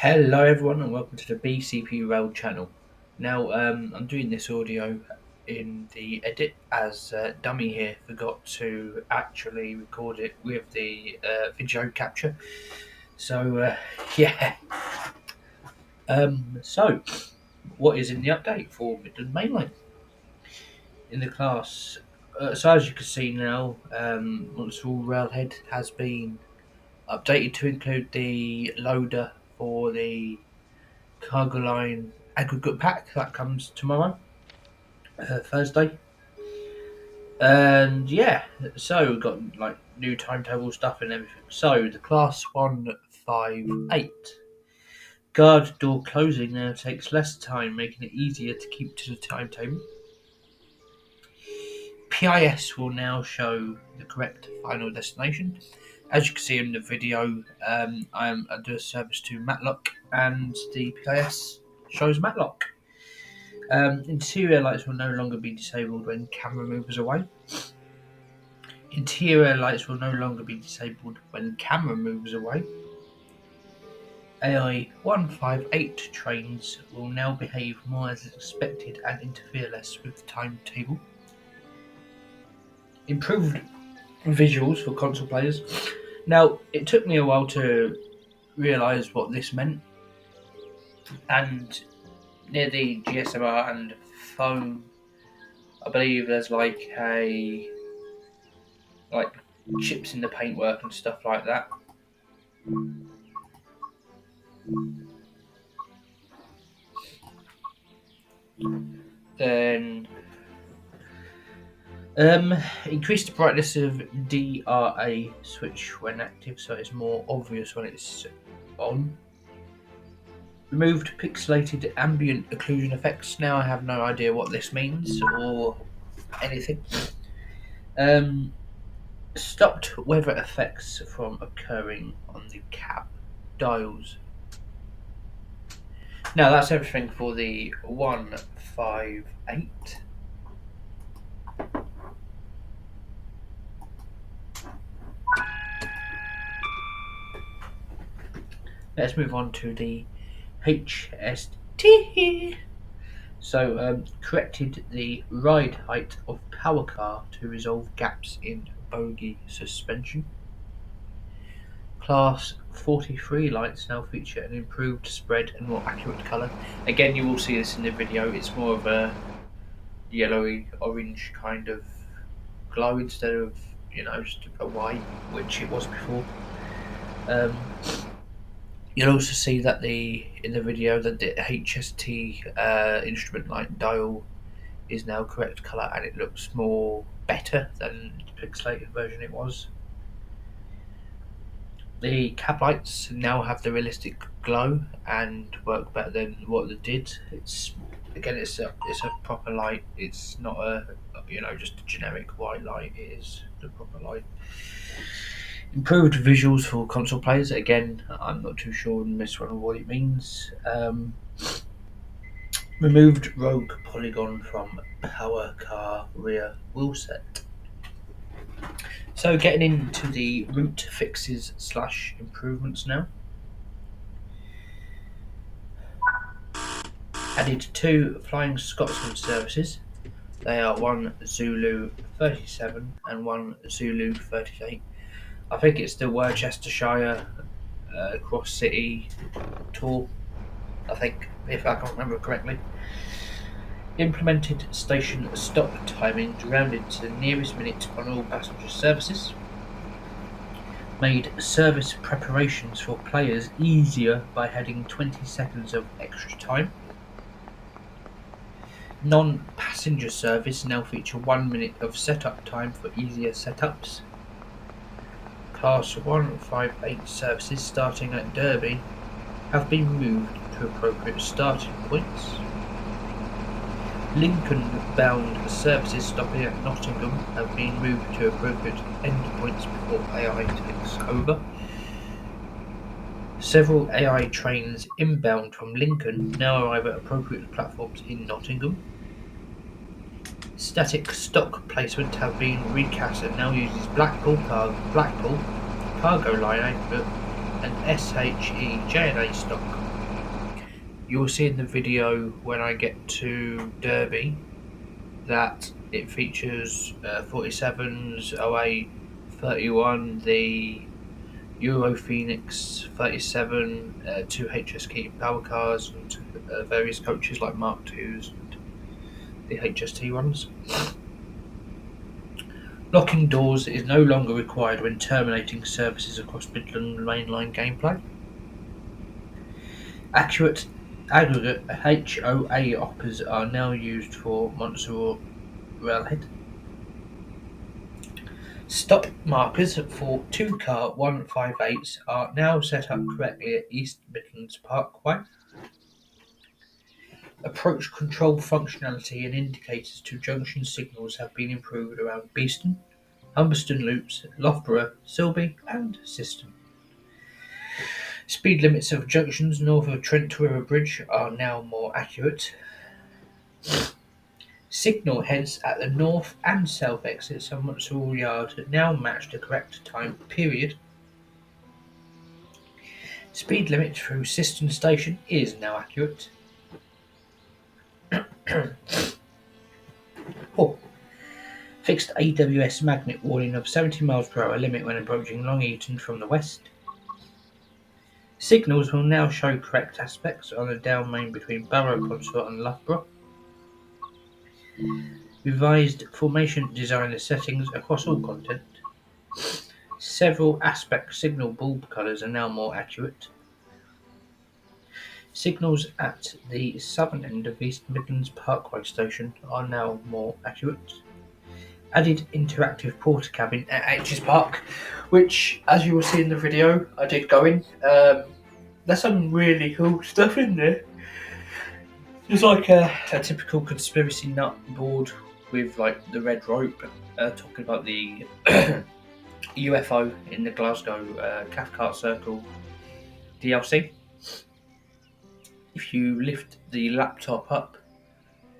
Hello, everyone, and welcome to the BCP Rail channel. Now, I'm doing this audio in the edit as Dummy here forgot to actually record it with the video capture. So, yeah. So, what is in the update for Midland Mainline in the class? So, as you can see now, Monsterall Railhead has been updated to include the loader for the Cargo Line aggregate pack that comes tomorrow, Thursday. And yeah, so we've got like new timetable stuff and everything. So the class 158 guard door closing now takes less time, making it easier to keep to the timetable. PIS will now show the correct final destination. As you can see in the video, I do a service to Matlock, and the PIS shows Matlock. Interior lights will no longer be disabled when camera moves away. Interior lights will no longer be disabled when camera moves away. AI 158 trains will now behave more as expected and interfere less with the timetable. Improved visuals for console players. Now, it took me a while to realise what this meant, and near the GSMR and phone, I believe there's like chips in the paintwork and stuff like that. Then increase the brightness of DRA switch when active so it's more obvious when it's on. Removed pixelated ambient occlusion effects. Now I have no idea what this means or anything. Stopped weather effects from occurring on the cab dials. Now that's everything for the 158. Let's move on to the HST. So, corrected the ride height of power car to resolve gaps in bogie suspension. Class 43 lights now feature an improved spread and more accurate colour. Again, you will see this in the video. It's more of a yellowy orange kind of glow instead of just a white, which it was before. You'll also see that in the video that the HST instrument light dial is now correct colour and it looks more better than the pixelated version it was. The cab lights now have the realistic glow and work better than what they did. It's a proper light. It's not just a generic white light. It is the proper light. Improved visuals for console players. Again, I'm not too sure on this one what it means. Removed rogue polygon from power car rear wheelset. So getting into the route fixes / improvements now. Added 2 Flying Scotsman services. They are 1 Zulu 37 and 1 Zulu 38. I think it's the Worcestershire Cross City tour, I think, if I can remember correctly. Implemented station stop timings rounded to the nearest minute on all passenger services. Made service preparations for players easier by adding 20 seconds of extra time. Non-passenger service now feature 1 minute of setup time for easier setups. Class 158 services starting at Derby have been moved to appropriate starting points. Lincoln-bound services stopping at Nottingham have been moved to appropriate endpoints before AI takes over. Several AI trains inbound from Lincoln now arrive at appropriate platforms in Nottingham. Static stock placement have been recast and now uses Blackpool Cargo Line output and SHE JNA stock you'll see in the video when I get to Derby that it features 47s, 08, 31, the Euro Phoenix 37, two HS Keating power cars, and various coaches like Mark IIs and the HST ones. Locking doors is no longer required when terminating services across Midland mainline gameplay. Accurate aggregate HOA hoppers are now used for Montserrat Railhead. Stop markers for 2-car 158s are now set up correctly at East Midlands Parkway. Approach control functionality and indicators to junction signals have been improved around Beeston, Humberston Loops, Loughborough, Silby and Syston. Speed limits of junctions north of Trent River Bridge are now more accurate. Signal heads at the north and south exits of Montserrat Yard now match the correct time period. Speed limit through Syston Station is now accurate. Fixed AWS magnet warning of 70 mph limit when approaching Long Eaton from the west. Signals will now show correct aspects on the down main between Barrow Consort and Loughborough. Revised formation designer settings across all content. Several aspect signal bulb colours are now more accurate. Signals at the southern end of East Midlands Parkway station are now more accurate. Added interactive porter cabin at H's Park, which, as you will see in the video, I did go in. There's some really cool stuff in there. There's like a typical conspiracy nut board with like the red rope, talking about the UFO in the Glasgow Cathcart Circle DLC. If you lift the laptop up,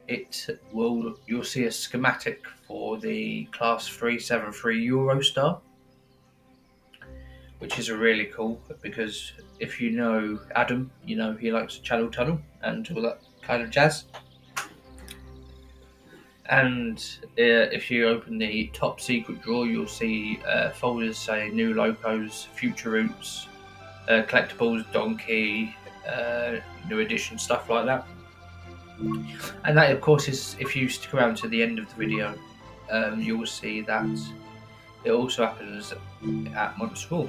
you'll see a schematic for the Class 373 Eurostar, which is really cool because if you know Adam, you know he likes Channel Tunnel and all that kind of jazz. And if you open the top secret drawer, you'll see folders saying new locos, future routes, collectibles, donkey, new edition, stuff like that. And that, of course, is if you stick around to the end of the video, you will see that it also happens at Montserrat.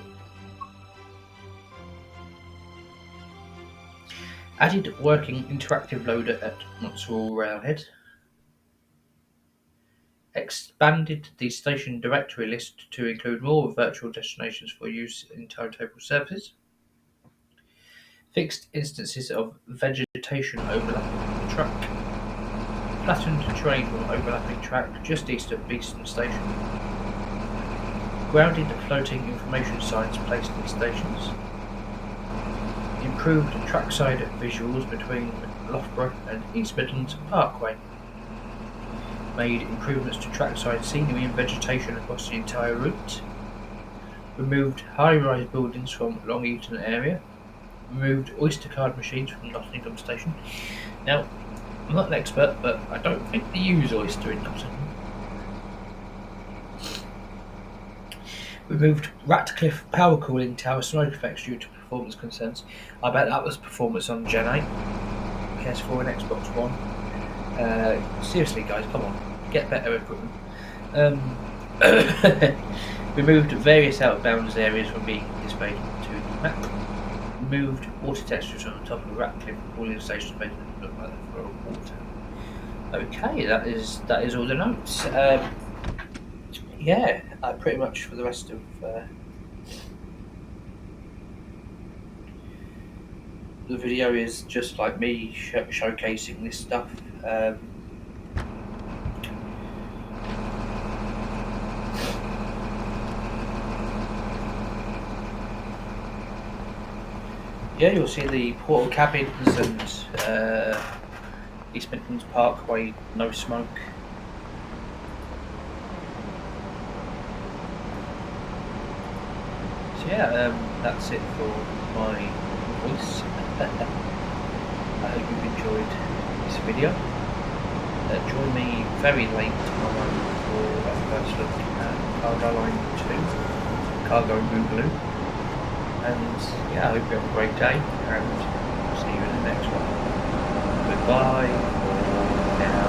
Added working interactive loader at Montserrat Railhead. Expanded the station directory list to include more virtual destinations for use in timetable services. Fixed instances of vegetation overlapping the track. Flattened terrain on overlapping track just east of Beeston Station. Grounded floating information signs placed in stations. Improved trackside visuals between Loughborough and East Midlands Parkway. Made improvements to trackside scenery and vegetation across the entire route. Removed high-rise buildings from Long Eaton area. Removed Oyster card machines from Nottingham Station. Now, I'm not an expert, but I don't think they use Oyster in Nottingham. Removed Ratcliffe power cooling tower smoke effects due to performance concerns. I bet that was performance on Gen 8, PS4 and Xbox One. Seriously guys, come on, get better equipment. Removed various out of bounds areas from being displayed to the map. Removed water textures on the top of Ratcliffe cooling station to make it look like they're full of water. Okay, that is all the notes. Yeah, pretty much for the rest of the video is just like me showcasing this stuff. Yeah, you'll see the portal cabins and East Midlands Parkway, no smoke. So yeah, that's it for my voice. I hope you've enjoyed this video. Join me very late tomorrow for a first look at Cargo Line 2, Cargo Boogaloo. And yeah, I hope you have a great day, and see you in the next one. Goodbye for now.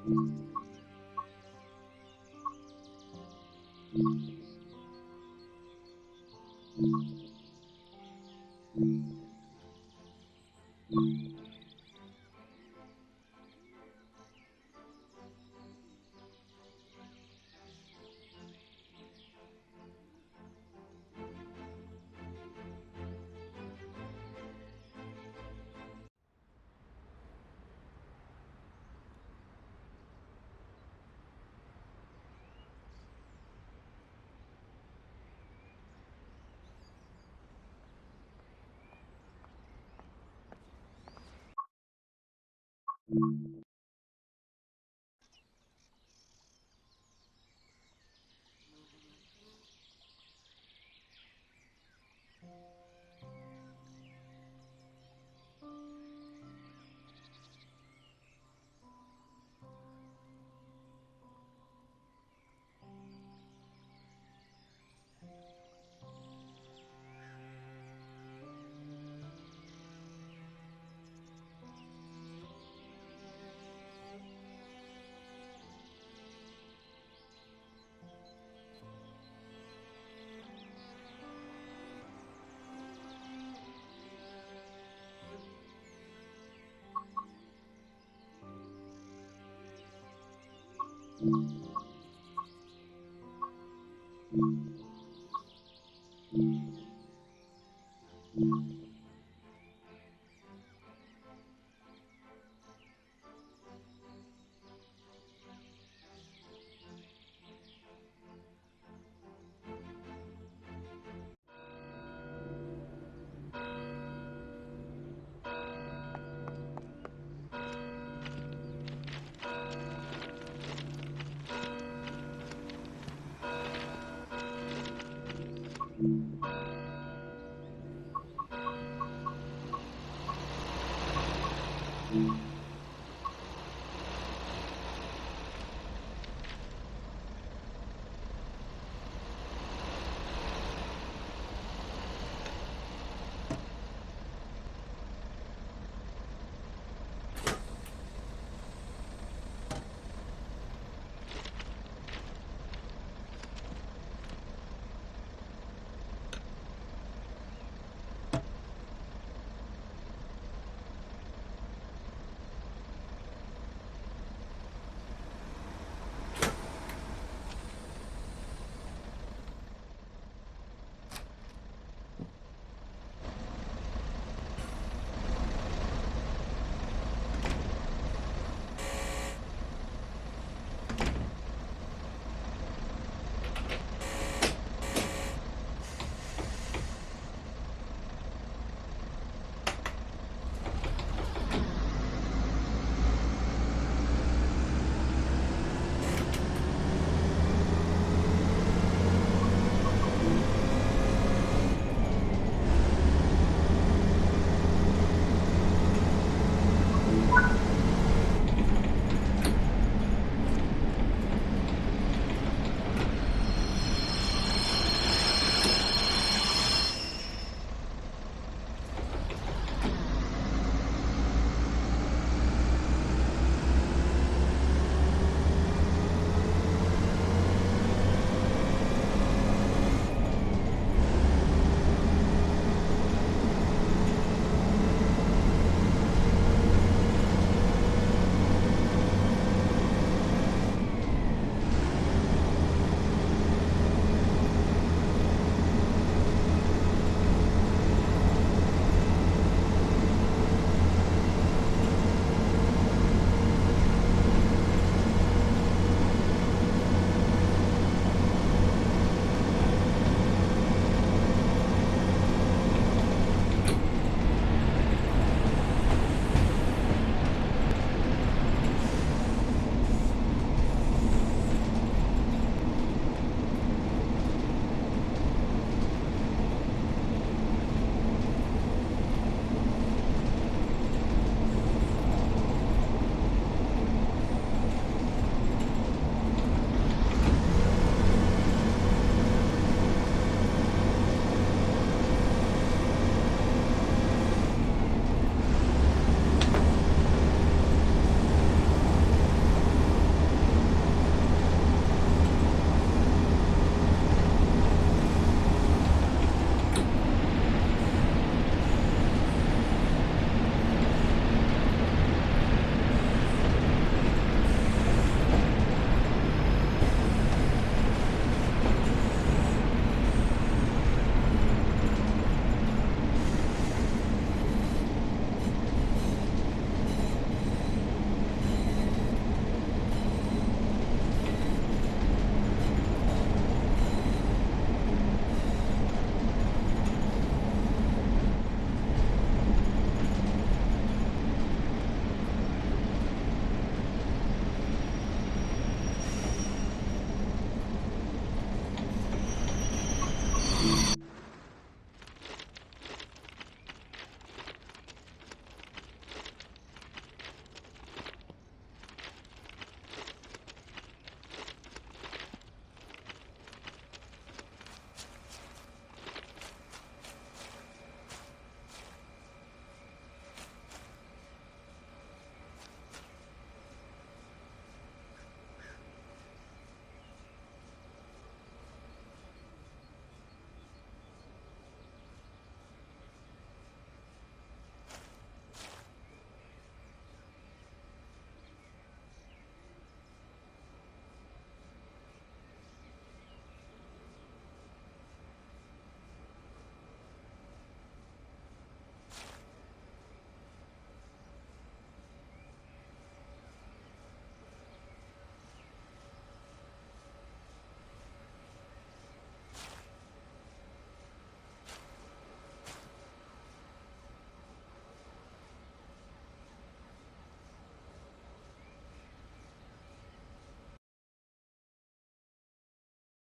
you.